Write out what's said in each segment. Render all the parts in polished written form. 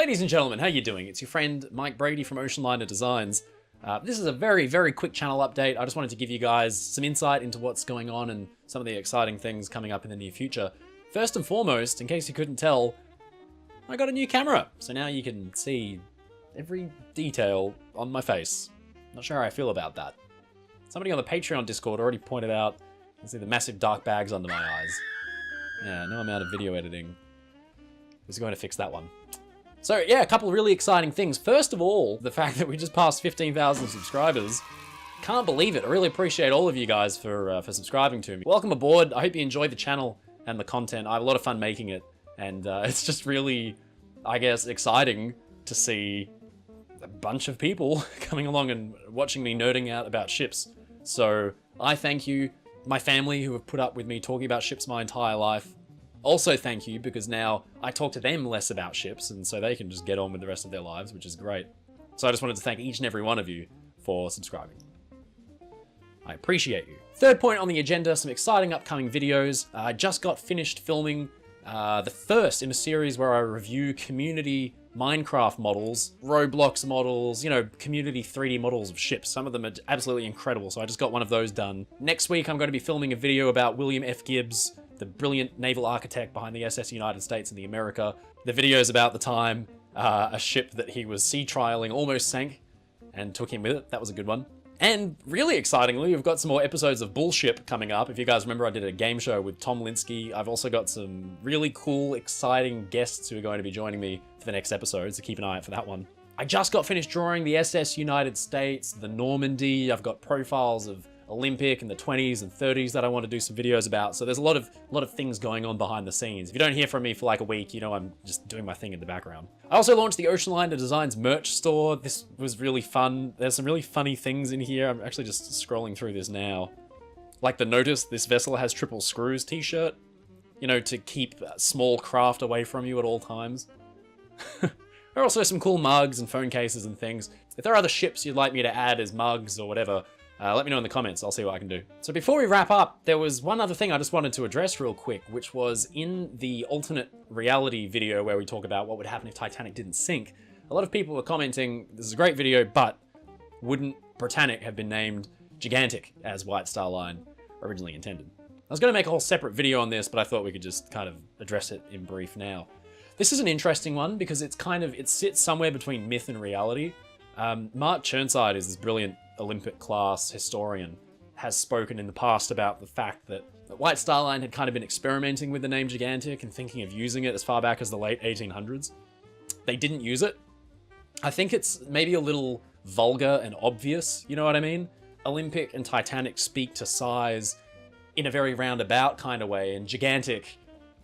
Ladies and gentlemen, how you doing? It's your friend Mike Brady from Ocean Liner Designs. This is a very, very quick channel update. I just wanted to give you guys some insight into what's going on and some of the exciting things coming up in the near future. First and foremost, in case you couldn't tell, I got a new camera. So now you can see every detail on my face. Not sure how I feel about that. Somebody on the Patreon Discord already pointed out, you can see the massive dark bags under my eyes. Yeah, no amount of video editing is going to fix that one. So yeah, a couple of really exciting things. First of all, the fact that we just passed 15,000 subscribers. Can't believe it. I really appreciate all of you guys for subscribing to me. Welcome aboard. I hope you enjoy the channel and the content. I have a lot of fun making it. And it's just really, I guess, exciting to see a bunch of people coming along and watching me nerding out about ships. So I thank you, my family who have put up with me talking about ships my entire life. Also thank you, because now I talk to them less about ships, and so they can just get on with the rest of their lives, which is great. So I just wanted to thank each and every one of you for subscribing. I appreciate you. Third point on the agenda, some exciting upcoming videos. I just got finished filming the first in a series where I review community Minecraft models, Roblox models, you know, community 3D models of ships. Some of them are absolutely incredible, so I just got one of those done. Next week, I'm going to be filming a video about William F. Gibbs, the brilliant naval architect behind the SS United States and the America. The video is about the time a ship that he was sea trialing almost sank and took him with it. That was a good one. And really excitingly, we've got some more episodes of Bullship coming up. If you guys remember, I did a game show with Tom Linsky. I've also got some really cool, exciting guests who are going to be joining me for the next episode, so keep an eye out for that one. I just got finished drawing the SS United States, the Normandy. I've got profiles of Olympic in the 20s and 30s that I want to do some videos about. So there's a lot of things going on behind the scenes. If you don't hear from me for like a week, you know I'm just doing my thing in the background. I also launched the Ocean Liner Designs merch store. This was really fun. There's some really funny things in here. I'm actually just scrolling through this now. Like the Notice This Vessel Has Triple Screws t-shirt. You know, to keep small craft away from you at all times. There are also some cool mugs and phone cases and things. If there are other ships you'd like me to add as mugs or whatever, let me know in the comments. I'll see what I can do. So before we wrap up, there was one other thing I just wanted to address real quick, which was in the alternate reality video where we talk about what would happen if Titanic didn't sink. A lot of people were commenting, this is a great video, but wouldn't Britannic have been named Gigantic as White Star Line originally intended? I was going to make a whole separate video on this, but I thought we could just kind of address it in brief now. This is an interesting one because it sits somewhere between myth and reality. Mark Chirnside is this brilliant Olympic class historian, has spoken in the past about the fact that White Star Line had kind of been experimenting with the name Gigantic and thinking of using it as far back as the late 1800s. They didn't use it. I think it's maybe a little vulgar and obvious, you know what I mean? Olympic and Titanic speak to size in a very roundabout kind of way, and Gigantic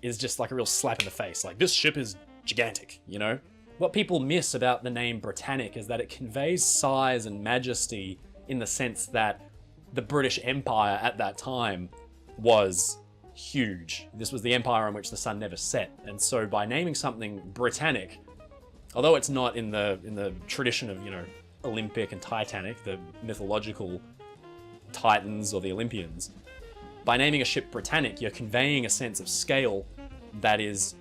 is just like a real slap in the face. Like, this ship is gigantic, you know? What people miss about the name Britannic is that it conveys size and majesty in the sense that the British Empire at that time was huge. This was the empire on which the sun never set. And so by naming something Britannic, although it's not in the tradition of, you know, Olympic and Titanic, the mythological Titans or the Olympians, by naming a ship Britannic, you're conveying a sense of scale that is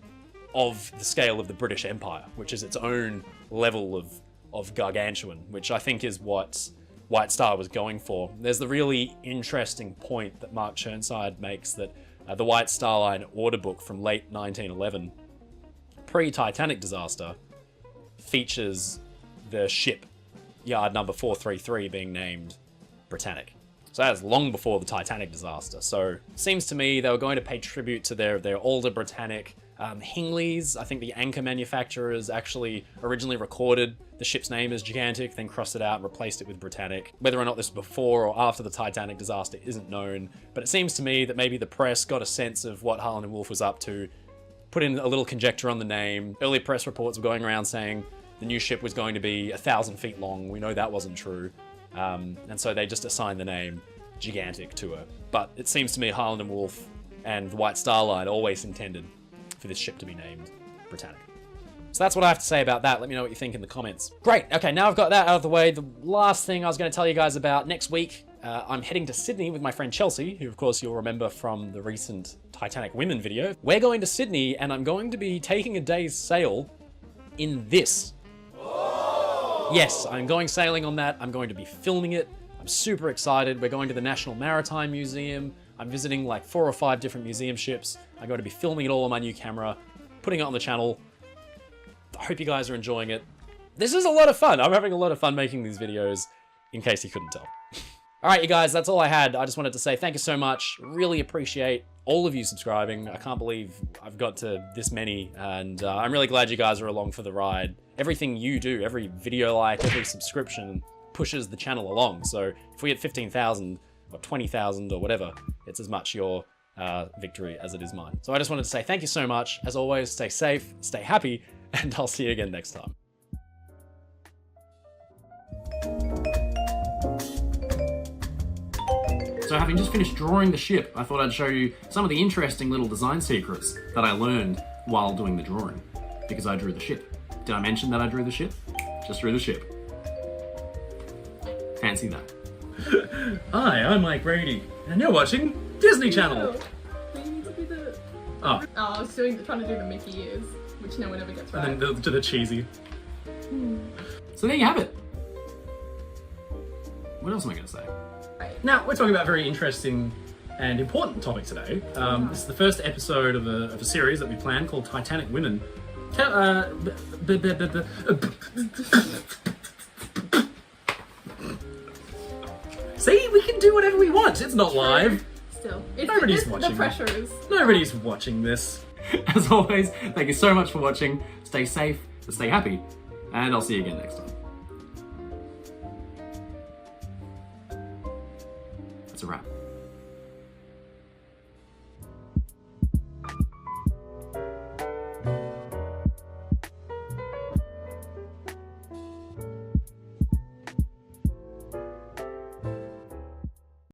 of the scale of the British Empire, which is its own level of gargantuan, which I think is what White Star was going for. There's the really interesting point that Mark Chirnside makes that the White Star Line order book from late 1911, pre-Titanic disaster, features the ship yard number 433 being named Britannic. So that's long before the Titanic disaster. So it seems to me they were going to pay tribute to their older Britannic. Hingley's, I think the anchor manufacturers, actually originally recorded the ship's name as Gigantic, then crossed it out and replaced it with Britannic. Whether or not this was before or after the Titanic disaster isn't known, but it seems to me that maybe the press got a sense of what Harland and Wolff was up to, put in a little conjecture on the name. Early press reports were going around saying the new ship was going to be 1,000 feet long. We know that wasn't true. And so they just assigned the name Gigantic to her. But it seems to me Harland and Wolff and the White Star Line always intended for this ship to be named Britannic. So that's what I have to say about that. Let me know what you think in the comments. Great. Okay, now I've got that out of the way. The last thing I was going to tell you guys about next week, I'm heading to Sydney with my friend Chelsea, who of course you'll remember from the recent Titanic Women video. We're going to Sydney and I'm going to be taking a day's sail in this. Yes, I'm going sailing on that. I'm going to be filming it. I'm super excited. We're going to the National Maritime Museum. I'm visiting like 4 or 5 different museum ships. I'm going to be filming it all on my new camera, putting it on the channel. I hope you guys are enjoying it. This is a lot of fun. I'm having a lot of fun making these videos, in case you couldn't tell. All right, you guys, that's all I had. I just wanted to say thank you so much. Really appreciate all of you subscribing. I can't believe I've got to this many, and I'm really glad you guys are along for the ride. Everything you do, every video like, every subscription pushes the channel along. So if we hit 15,000 or 20,000 or whatever, it's as much your victory as it is mine. So I just wanted to say thank you so much. As always, stay safe, stay happy, and I'll see you again next time. So having just finished drawing the ship, I thought I'd show you some of the interesting little design secrets that I learned while doing the drawing, because I drew the ship. Did I mention that I drew the ship? Just drew the ship. Fancy that. Hi, I'm Mike Brady, and you're watching Disney Channel. We need to do the... Oh. I was trying to do the Mickey ears, which no one ever gets right. And then to the cheesy. So there you have it. What else am I going to say? Right. Now, we're talking about a very interesting and important topic today. This is the first episode of a series that we planned called Titanic Women. See, we can do whatever we want. It's not live. Still, Nobody's watching. The pressure is. Nobody's watching this. As always, thank you so much for watching. Stay safe, stay happy, and I'll see you again next time.